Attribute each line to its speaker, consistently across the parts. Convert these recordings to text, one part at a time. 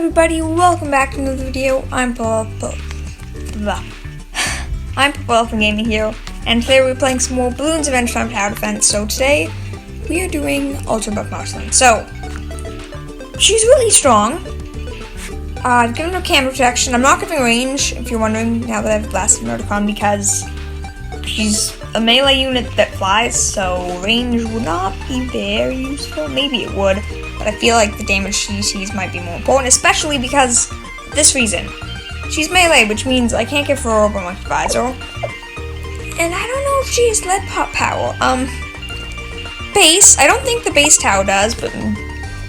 Speaker 1: everybody, welcome back to another video. I'm Purple Elephant Gaming here, and today we're playing some more Bloons Adventure Time Tower Defense. So today, we are doing Ultra Buff Marceline. So, she's really strong. I've given her camera protection. I'm not giving range, if you're wondering, now that I have Blast of Noticon, because she's a melee unit that flies, so range would not be very useful. Maybe it would, but I feel like the damage she sees might be more important, especially because of this reason. She's melee, which means I can't give her over my visor. And I don't know if she has lead pop power. Base, I don't think the base tower does, but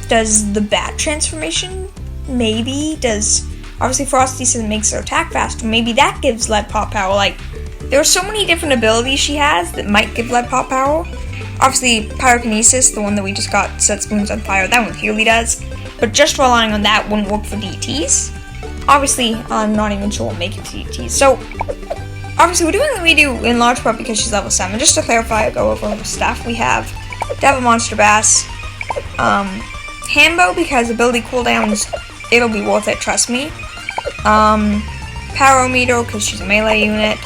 Speaker 1: does the bat transformation? Maybe. Does, obviously Frosty says it makes her attack faster, maybe that gives lead pop power. Like, there are so many different abilities she has that might give lead pop power. Obviously, Pyrokinesis, the one that we just got, sets Bloons on fire, that one clearly does. But just relying on that wouldn't work for DTs. Obviously, I'm not even sure we'll make it to DTs. So, obviously, we're doing what we do in large part because she's level 7. Just to clarify, I'll go over all the stuff. We have Devil Monster Bass, Hambo, because ability cooldowns, it'll be worth it, trust me. Pyrometer, because she's a melee unit.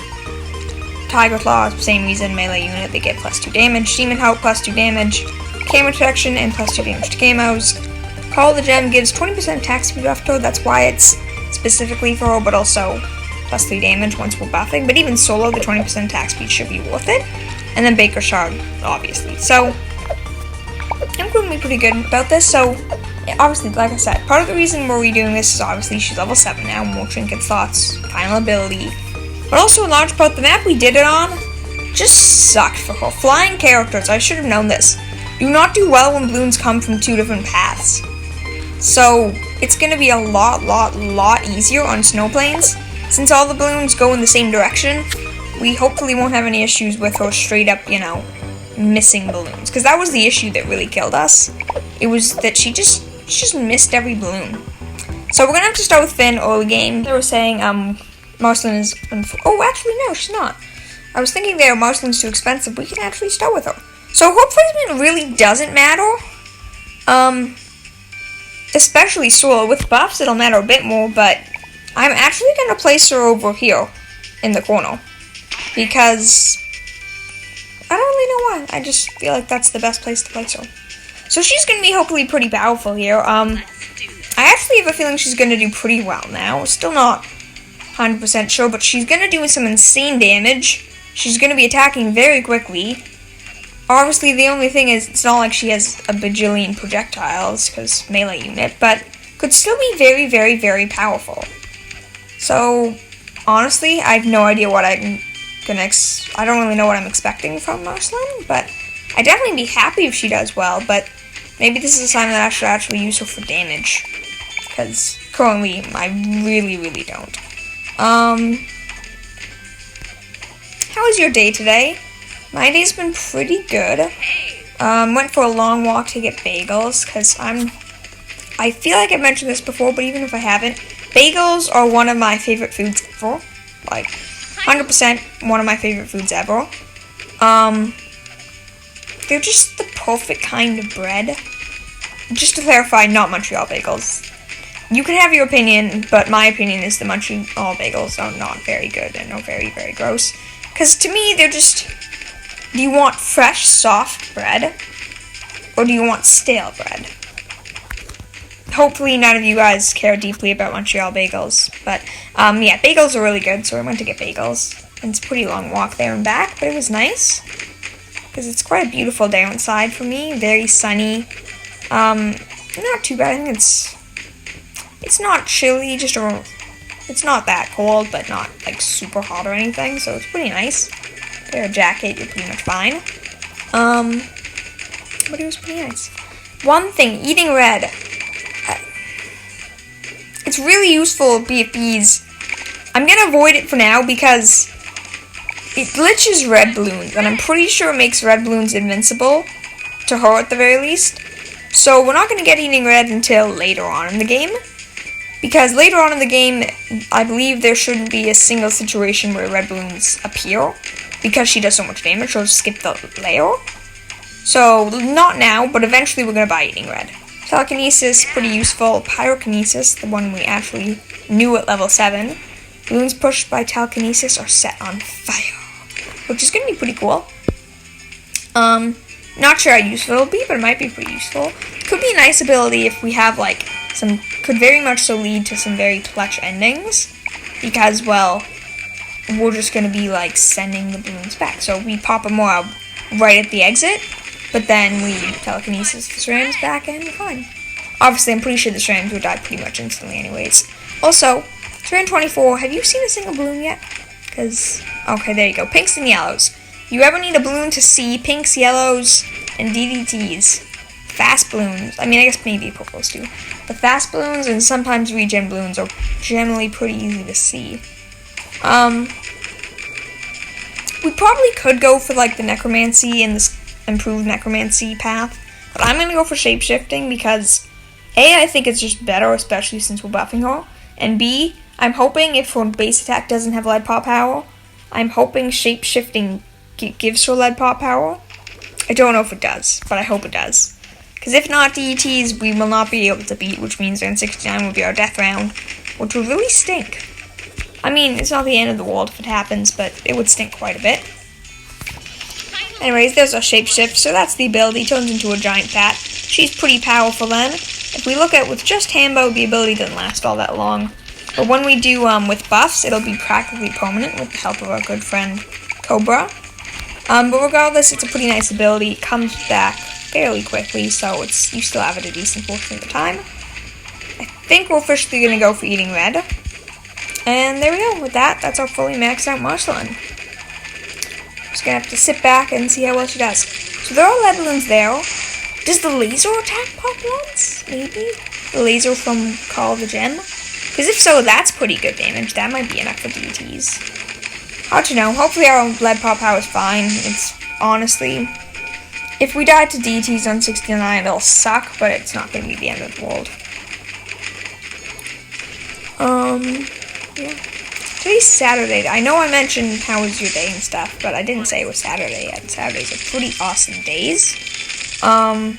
Speaker 1: Tiger Claw, same reason, melee unit, they get +2 damage. Demon Hope, +2 damage. Camera Protection, and +2 damage to Camos. Call the Gem gives 20% attack speed after her, that's why it's specifically for her, but also +3 damage once we're buffing. But even solo, the 20% attack speed should be worth it. And then Baker Shard, obviously. So, I'm going to be pretty good about this. So, yeah, obviously, like I said, part of the reason we're redoing this is obviously she's level 7 now, more trinket slots, final ability. But also, in large part, the map we did it on just sucked for her. Flying characters, I should have known this, do not do well when Bloons come from 2 different paths. So, it's going to be a lot easier on snowplanes. Since all the Bloons go in the same direction, we hopefully won't have any issues with her straight up, you know, missing balloons. Because that was the issue that really killed us. It was that she just missed every balloon. So, we're going to have to start with Finn early game. They were saying, Marceline is... Oh, actually, no, she's not. I was thinking there, Marceline's too expensive. We can actually start with her. So, her placement really doesn't matter. Especially solo. With buffs, it'll matter a bit more, but I'm actually going to place her over here in the corner. Because I don't really know why. I just feel like that's the best place to place her. So, she's going to be hopefully pretty powerful here. I actually have a feeling she's going to do pretty well now. Still not 100% sure, but she's going to do some insane damage. She's going to be attacking very quickly. Obviously, the only thing is, it's not like she has a bajillion projectiles, because melee unit, but could still be very powerful. So, honestly, I have no idea what I'm going to... I don't really know what I'm expecting from Marceline, but I'd definitely be happy if she does well, but maybe this is a sign that I should actually use her for damage, because currently, I really don't. How was your day today? My day's been pretty good. Went for a long walk to get bagels, because I feel like I've mentioned this before, but even if I haven't, bagels are one of my favorite foods ever. Like, 100% one of my favorite foods ever. They're just the perfect kind of bread. Just to clarify, not Montreal bagels. You can have your opinion, but my opinion is the Montreal bagels are not very good and are very gross. Because to me, they're just... Do you want fresh, soft bread? Or do you want stale bread? Hopefully none of you guys care deeply about Montreal bagels. But, yeah, bagels are really good, so I went to get bagels. And it's a pretty long walk there and back, but it was nice. Because it's quite a beautiful day outside for me. Very sunny. Not too bad. I think it's not chilly, it's not that cold, but not, like, super hot or anything, so it's pretty nice. Wear a jacket, you're pretty much fine. But it was pretty nice. One thing, eating red. It's really useful, BFBs. I'm gonna avoid it for now, because it glitches red balloons, and I'm pretty sure it makes red balloons invincible, to her at the very least. So we're not gonna get eating red until later on in the game. Because later on in the game, I believe there shouldn't be a single situation where red balloons appear. Because she does so much damage, she'll skip the layer. So, not now, but eventually we're going to buy eating red. Telekinesis, pretty useful. Pyrokinesis, the one we actually knew at level 7. Bloons pushed by telekinesis are set on fire, which is going to be pretty cool. Not sure how useful it'll be, but it might be pretty useful. Could be a nice ability if we have, like, could very much so lead to some very clutch endings, because, well, we're just going to be, like, sending the Bloons back. So we pop a MOAB right at the exit, but then we telekinesis the SRAMs back and we're fine. Obviously, I'm pretty sure the SRAMs would die pretty much instantly anyways. Also, SRAM 24, have you seen a single Bloon yet? Because, okay, there you go. Pinks and yellows. You ever need a Bloon to see pinks, yellows, and DDTs? Fast Bloons. I mean, I guess maybe purples too. But fast Bloons and sometimes regen Bloons are generally pretty easy to see. We probably could go for, like, the necromancy and this improved necromancy path, but I'm going to go for shapeshifting because A, I think it's just better, especially since we're buffing her, and B, I'm hoping if her base attack doesn't have lead pop power, I'm hoping shapeshifting gives her lead pop power. I don't know if it does, but I hope it does. Because if not, DETs we will not be able to beat, which means round 69 will be our death round, which would really stink. I mean, it's not the end of the world if it happens, but it would stink quite a bit. Anyways, there's our shapeshift, so that's the ability, turns into a giant bat. She's pretty powerful then. If we look at with just Hambo, the ability doesn't last all that long. But when we do with buffs, it'll be practically permanent with the help of our good friend Cobra. But regardless, it's a pretty nice ability. It comes back fairly quickly, so you still have it a decent portion of the time. I think we're officially going to go for eating red. And there we go. With that, that's our fully maxed out Marceline. Just going to have to sit back and see how well she does. So there are lead Bloons there. Does the laser attack pop once? Maybe? The laser from Call of the Gem? Because if so, that's pretty good damage. That might be enough for DTs. Hard to know. Hopefully our lead pop power is fine. It's honestly, if we die to DTs on 69, it'll suck, but it's not going to be the end of the world. Yeah. Today's Saturday. I know I mentioned how was your day and stuff, but I didn't say it was Saturday yet. Saturdays are pretty awesome days. No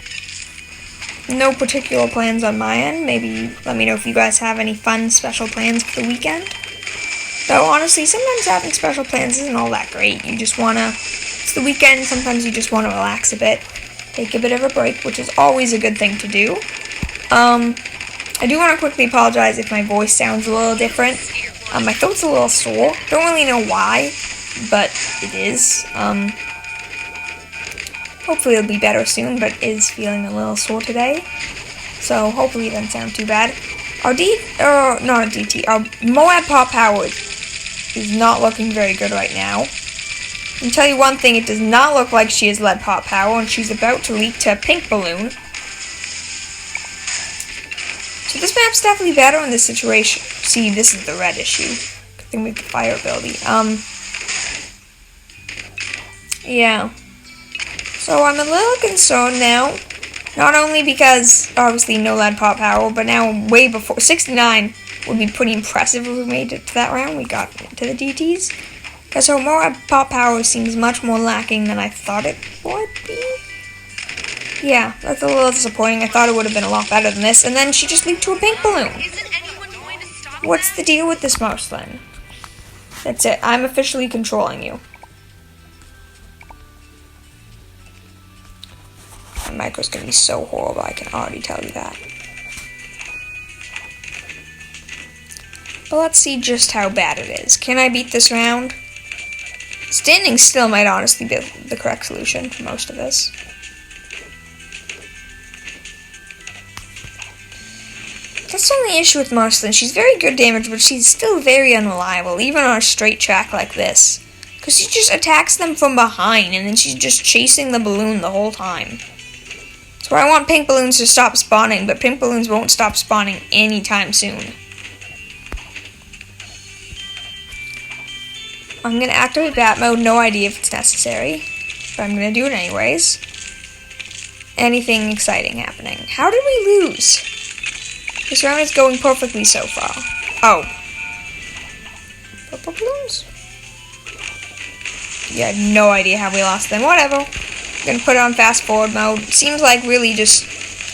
Speaker 1: particular plans on my end. Maybe let me know if you guys have any fun special plans for the weekend. Though honestly, sometimes having special plans isn't all that great. You just wanna, it's the weekend, sometimes you just wanna relax a bit, take a bit of a break, which is always a good thing to do. I do want to quickly apologize if my voice sounds a little different. My throat's a little sore. Don't really know why, but it is. Hopefully it'll be better soon, but is feeling a little sore today. So hopefully it doesn't sound too bad. Our not a DT, our MOAB pop power is not looking very good right now. I can tell you one thing, it does not look like she has lead pop power, and she's about to leak to a pink balloon. So this map's definitely better in this situation. See, this is the red issue. Good thing with the fire ability. Yeah. So I'm a little concerned now. Not only because, obviously, no lead pop power, but now way before 69 would be pretty impressive if we made it to that round. We got to the DTs. Because her MOAB pop power seems much more lacking than I thought it would be. Yeah, that's a little disappointing. I thought it would have been a lot better than this. And then she just leaped to a pink balloon. What's the deal with this Marceline? That's it. I'm officially controlling you. My micro's going to be so horrible, I can already tell you that. But let's see just how bad it is. Can I beat this round? Standing still might honestly be the correct solution for most of this. That's the only issue with Marceline. She's very good damage, but she's still very unreliable, even on a straight track like this. Because she just attacks them from behind, and then she's just chasing the balloon the whole time. So I want pink balloons to stop spawning, but pink balloons won't stop spawning anytime soon. I'm going to activate bat mode, no idea if it's necessary, but I'm going to do it anyways. Anything exciting happening. How did we lose? This round is going perfectly so far. Oh. Purple Bloons? Yeah, I have no idea how we lost them. Whatever. I'm going to put it on fast forward mode. Seems like really just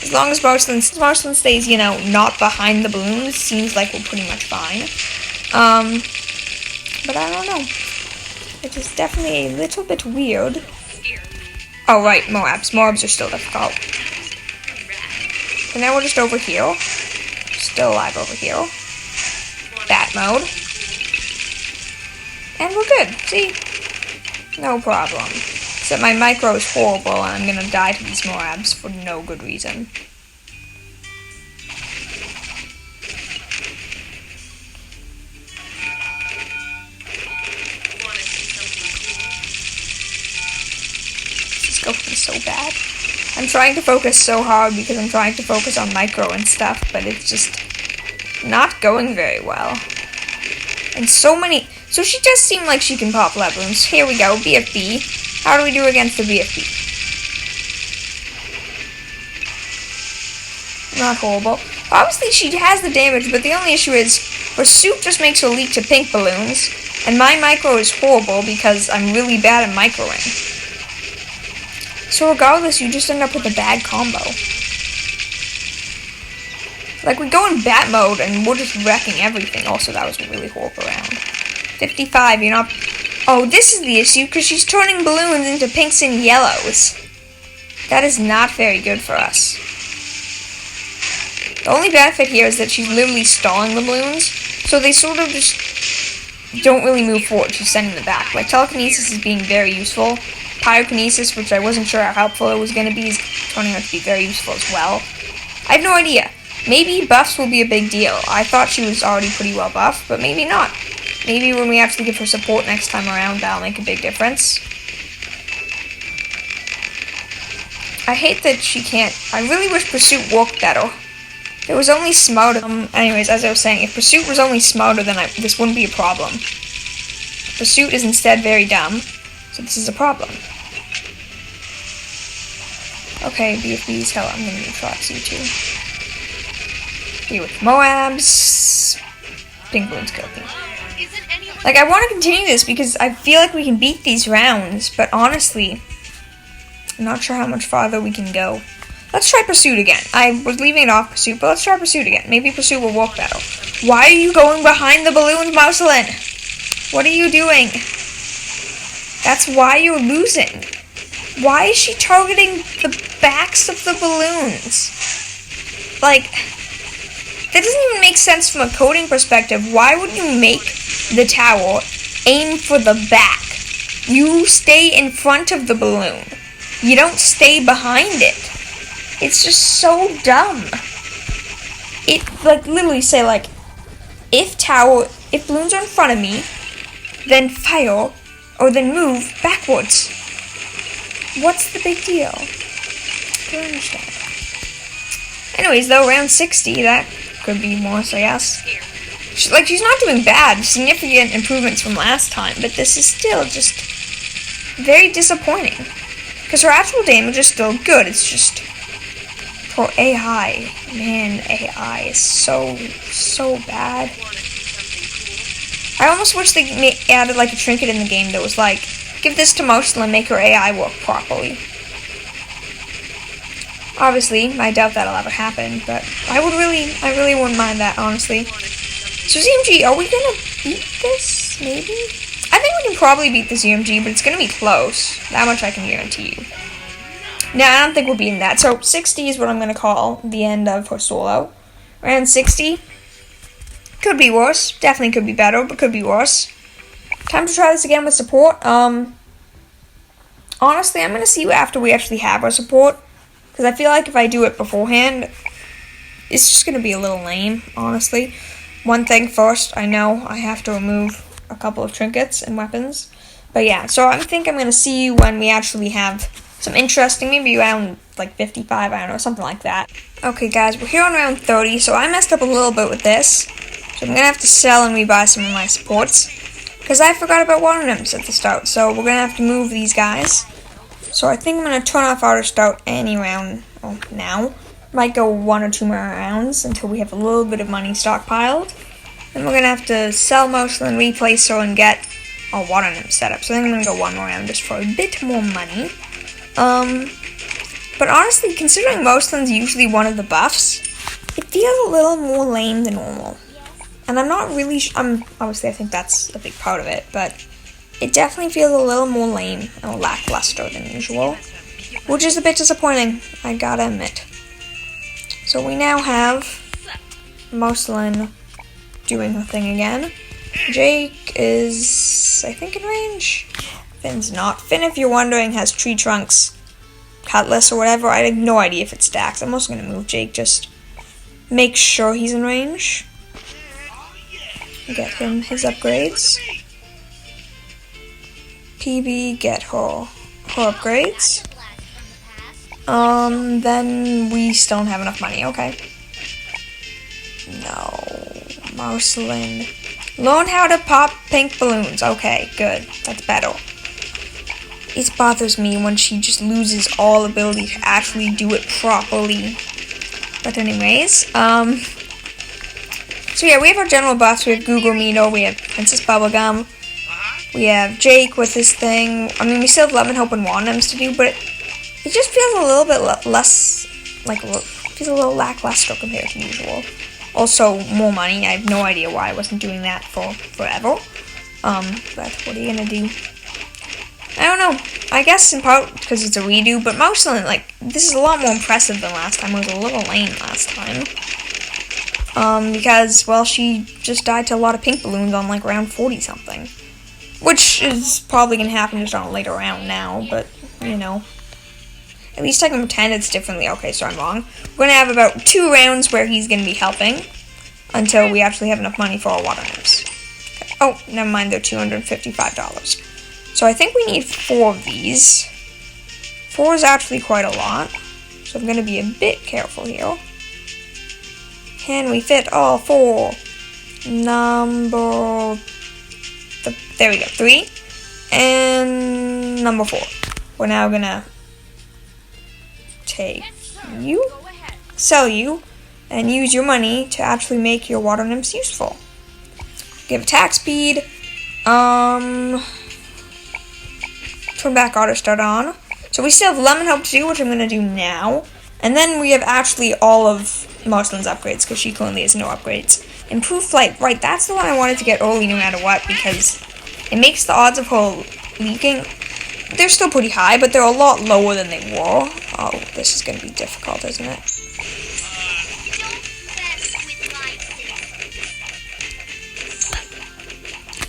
Speaker 1: As long as Marceline stays, you know, not behind the balloons, seems like we're pretty much fine. But I don't know. It is definitely a little bit weird. Oh, right, MOABs. MOABs are still difficult. And now we're just over here. Still alive over here. Bat mode. And we're good. See? No problem. Except my micro is horrible and I'm gonna die to these MOABs for no good reason. This is going so bad. I'm trying to focus so hard because I'm trying to focus on micro and stuff, but it's just not going very well. And so she does seem like she can pop levelings. Here we go, BFB. How do we do against the BFB? Not horrible. Obviously she has the damage, but the only issue is Pursuit just makes her leak to pink balloons, and my micro is horrible because I'm really bad at microing. So regardless, you just end up with a bad combo. Like, we go in bat mode and we're just wrecking everything. Also, that was a really horrible round. 55, you're not... Oh, this is the issue, because she's turning balloons into pinks and yellows. That is not very good for us. The only benefit here is that she's literally stalling the balloons, so they sort of just don't really move forward. She's sending them back. Like, telekinesis is being very useful. Pyrokinesis, which I wasn't sure how helpful it was going to be, is turning out to be very useful as well. I have no idea. Maybe buffs will be a big deal. I thought she was already pretty well buffed, but maybe not. Maybe when we actually give her support next time around, that'll make a big difference. I hate that she can't... I really wish Pursuit worked better. If it was only smarter... anyways, as I was saying, if Pursuit was only smarter, then this wouldn't be a problem. Pursuit is instead very dumb, so this is a problem. Okay, BFB's hell, I'm gonna need Foxy too. Here with MOABs. Pink Bloons killed me. Like, I want to continue this because I feel like we can beat these rounds, but honestly, I'm not sure how much farther we can go. Let's try Pursuit again. I was leaving it off Pursuit, but let's try Pursuit again. Maybe Pursuit will work better. Why are you going behind the balloons, Marceline? What are you doing? That's why you're losing. Why is she targeting the backs of the balloons? Like... that doesn't even make sense from a coding perspective. Why would you make the tower aim for the back? You stay in front of the balloon. You don't stay behind it. It's just so dumb. It, like, literally say, like, if balloons are in front of me, then fire, or then move backwards. What's the big deal? I don't understand. Anyways, though, round 60, that could be worse, I guess. She's not doing bad. Significant improvements from last time, but this is still just very disappointing. Because her actual damage is still good. It's just for AI. Man, AI is so bad. I almost wish they added like a trinket in the game that was like, give this to Marceline and make her AI work properly. Obviously, I doubt that'll ever happen, but I really wouldn't mind that, honestly. So ZMG, are we gonna beat this, maybe? I think we can probably beat the ZMG, but it's gonna be close. That much I can guarantee you. No, I don't think we'll beat that. So 60 is what I'm gonna call the end of her solo. Round 60. Could be worse. Definitely could be better, but could be worse. Time to try this again with support. Honestly, I'm gonna see after we actually have our support. Because I feel like if I do it beforehand, it's just going to be a little lame, honestly. One thing first, I know I have to remove a couple of trinkets and weapons. But yeah, so I think I'm going to see you when we actually have some interesting, maybe around like 55, I don't know, something like that. Okay guys, we're here on round 30, so I messed up a little bit with this. So I'm going to have to sell and rebuy some of my supports. Because I forgot about water nymphs at the start, so we're going to have to move these guys. So I think I'm going to turn off auto start any round now. Might go 1 or 2 more rounds until we have a little bit of money stockpiled. Then we're going to have to sell Marceline, replace her, and get a water nymph setup. So I think I'm going to go 1 more round just for a bit more money. But honestly, considering Marceline's usually one of the buffs, it feels a little more lame than normal. And I'm not really obviously I think that's a big part of it, but it definitely feels a little more lame and lackluster than usual, which is a bit disappointing, I gotta admit. So we now have Marceline doing her thing again. Jake is, I think, in range. Finn's not. Finn, if you're wondering, has tree trunks, cutlass, or whatever. I have no idea if it stacks. I'm also going to move Jake, just make sure he's in range. Get him his upgrades. PB, get her upgrades. Then we still don't have enough money, okay. No, Marceline. Learn how to pop pink balloons. Okay, good. That's better. It bothers me when she just loses all ability to actually do it properly. But anyways, so yeah, we have our general buffs. We have Google Mino, we have Princess Bubblegum, we have Jake with his thing. I mean, we still have Lemon Hope and Wandems to do, but it just feels a little bit less, like, feels a little lackluster compared to usual. Also, more money. I have no idea why I wasn't doing that for forever. But what are you gonna do? I don't know. I guess in part because it's a redo, but Marceline, like, this is a lot more impressive than last time. It was a little lame last time. Because, well, she just died to a lot of pink balloons on, like, round 40-something. Which is probably gonna happen just on a later round now, but, you know. At least I can pretend it's differently. Okay, so I'm wrong. We're going to have about 2 rounds where he's going to be helping until we actually have enough money for our water nymphs. Okay. Oh, never mind. They're $255. So I think we need 4 of these. 4 is actually quite a lot. So I'm going to be a bit careful here. Can we fit all 4? There we go. 3. And number 4. We're now going to take you, sell you, and use your money to actually make your water nymphs useful. Give attack speed, turn back auto start on. So we still have Lemon Hope to do, which I'm going to do now. And then we have actually all of Marceline's upgrades, because she currently has no upgrades. Improved flight, right, that's the one I wanted to get early no matter what, because it makes the odds of her leaking, they're still pretty high, but they're a lot lower than they were. Oh, this is going to be difficult, isn't it?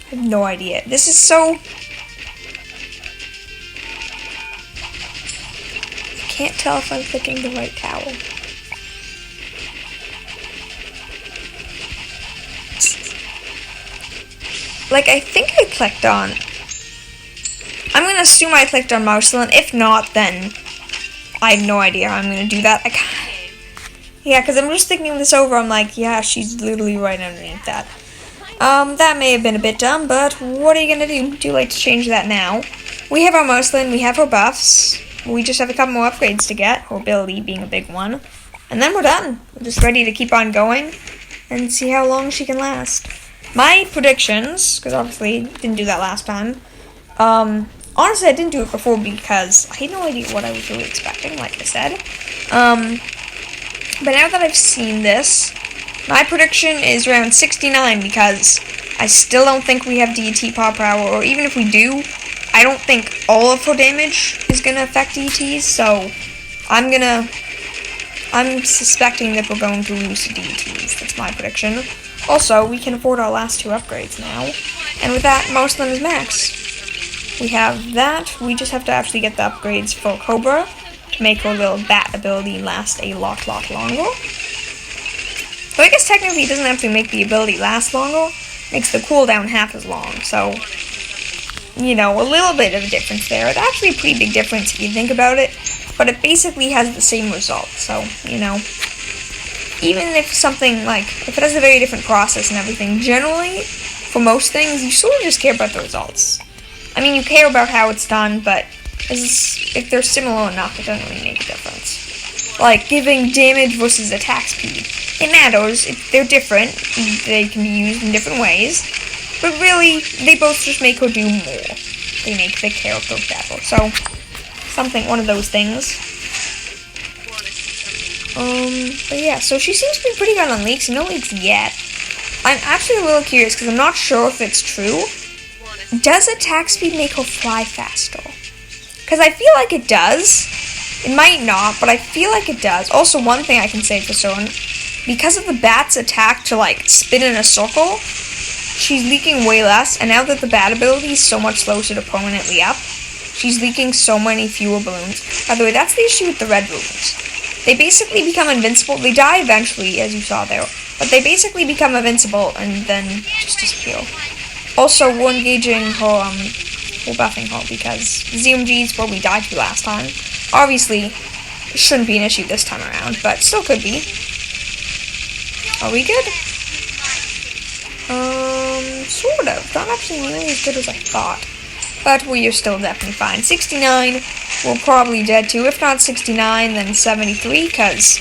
Speaker 1: I have no idea. This is so... I can't tell if I'm clicking the right tower. Like, I think I clicked on... I'm going to assume I clicked on Marceline. If not, then I have no idea how I'm going to do that. Yeah, because I'm just thinking this over. I'm like, yeah, she's literally right underneath that. That may have been a bit dumb, but what are you going to do? Too late to change that now. We have our Marceline. We have her buffs. We just have a couple more upgrades to get. Her ability being a big one. And then we're done. We're just ready to keep on going and see how long she can last. My predictions, because obviously didn't do that last time. Honestly, I didn't do it before because I had no idea what I was really expecting, like I said. But now that I've seen this, my prediction is around 69 because I still don't think we have DT pop power, or even if we do, I don't think all of her damage is going to affect DTs, so I'm suspecting that we're going to lose to DTs. That's my prediction. Also, we can afford our last 2 upgrades now, and with that, Marceline is max. We have that. We just have to actually get the upgrades for Cobra to make her little bat ability last a lot longer. So I guess technically it doesn't have to make the ability last longer. It makes the cooldown half as long. So, you know, a little bit of a difference there. It's actually a pretty big difference if you think about it. But it basically has the same result. So, you know, even if something like, if it has a very different process and everything, generally, for most things, you sort of just care about the results. I mean, you care about how it's done, but if they're similar enough, it doesn't really make a difference. Like, giving damage versus attack speed. It matters. They're different. They can be used in different ways. But really, they both just make her do more. They make the character better. So, one of those things. But yeah, so she seems to be pretty good on leaks. No leaks yet. I'm actually a little curious because I'm not sure if it's true. Does attack speed make her fly faster? Because I feel like it does. It might not, but I feel like it does. Also, one thing I can say for certain, because of the bat's attack to, like, spin in a circle, she's leaking way less, and now that the bat ability is so much closer to permanently up, she's leaking so many fewer balloons. By the way, that's the issue with the red balloons. They basically become invincible. They die eventually, as you saw there, but they basically become invincible and then just disappear. Also, we're engaging her, we're buffing her because ZMGs where we died to last time. Obviously, it shouldn't be an issue this time around, but still could be. Are we good? Sort of. Not actually nearly as good as I thought. But we are still definitely fine. 69, we're probably dead too. If not 69, then 73, because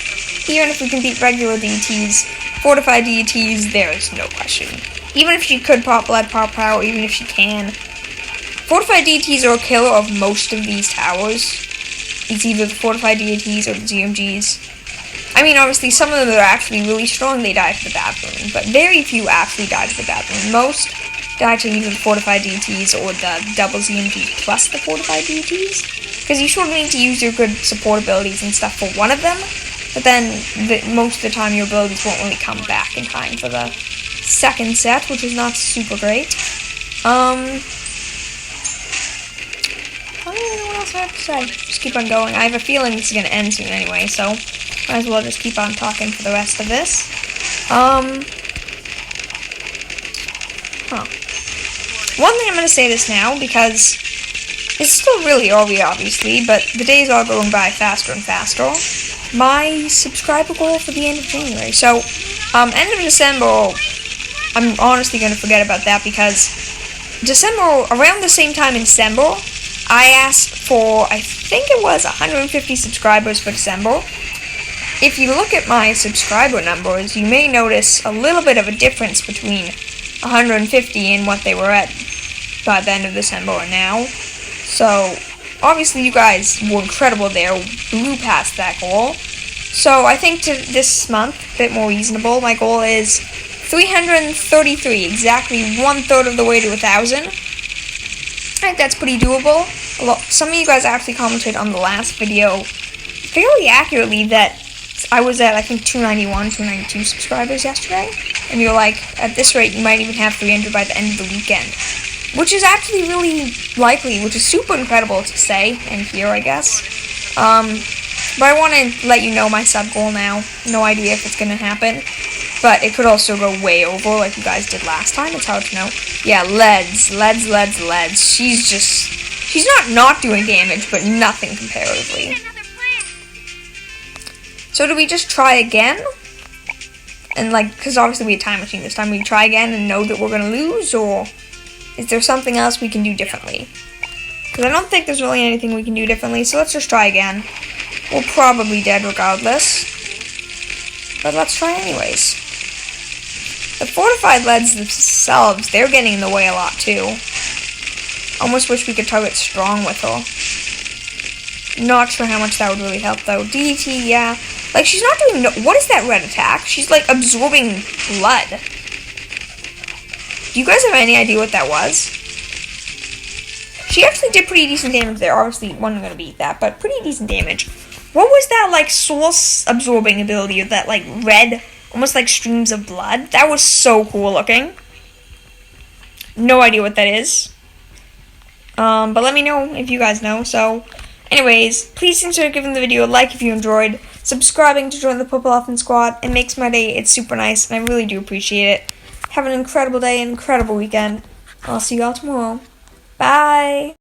Speaker 1: even if we can beat regular DTs, fortified DTs, there is no question. Even if she could pop blood power, even if she can. Fortified DTs are a killer of most of these towers. It's either the fortified DTs or the ZMGs. I mean, obviously, some of them that are actually really strong, they die to the bad balloon, but very few actually die to the bad balloon. Most die to either the fortified DTs or the double ZMGs plus the fortified DTs, because you sort of need to use your good support abilities and stuff for one of them, but then most of the time your abilities won't really come back in time for the second set, which is not super great. I don't even know what else I have to say. Just keep on going. I have a feeling this is going to end soon anyway, so might as well just keep on talking for the rest of this. One thing I'm going to say this now, because it's still really early, obviously, but the days are going by faster and faster. My subscriber goal for the end of January. So, end of December, I'm honestly going to forget about that, because December, around the same time in December, I asked for, I think it was 150 subscribers for December. If you look at my subscriber numbers, you may notice a little bit of a difference between 150 and what they were at by the end of December and now. So, obviously you guys were incredible there, blew past that goal. So, I think this month, a bit more reasonable. My goal is 333, exactly 1/3 of the way to 1,000. I think that's pretty doable. Some of you guys actually commented on the last video fairly accurately that I was at, I think, 291, 292 subscribers yesterday. And you're like, at this rate, you might even have 300 by the end of the weekend. Which is actually really likely, which is super incredible to say and hear, I guess. But I want to let you know my sub goal now. No idea if it's going to happen. But it could also go way over like you guys did last time. It's hard to know. Yeah, leads. She's not doing damage, but nothing comparatively. So do we just try again? And because obviously we had time machine this time, we try again and know that we're going to lose? Or is there something else we can do differently? Because I don't think there's really anything we can do differently, so let's just try again. We're probably dead regardless. But let's try anyways. The fortified leads themselves, they're getting in the way a lot too. Almost wish we could target strong with her. Not sure how much that would really help though. DT, yeah. She's not doing what is that red attack? She's absorbing blood. Do you guys have any idea what that was? She actually did pretty decent damage there. Obviously, wasn't gonna beat that, but pretty decent damage. What was that source absorbing ability of that red, almost like streams of blood? That was so cool looking. No idea what that is. But let me know if you guys know. So, anyways, please consider giving the video a like if you enjoyed, subscribing to join the Purple Elephant Squad. It makes my day. It's super nice, and I really do appreciate it. Have an incredible day, an incredible weekend. I'll see you all tomorrow. Bye!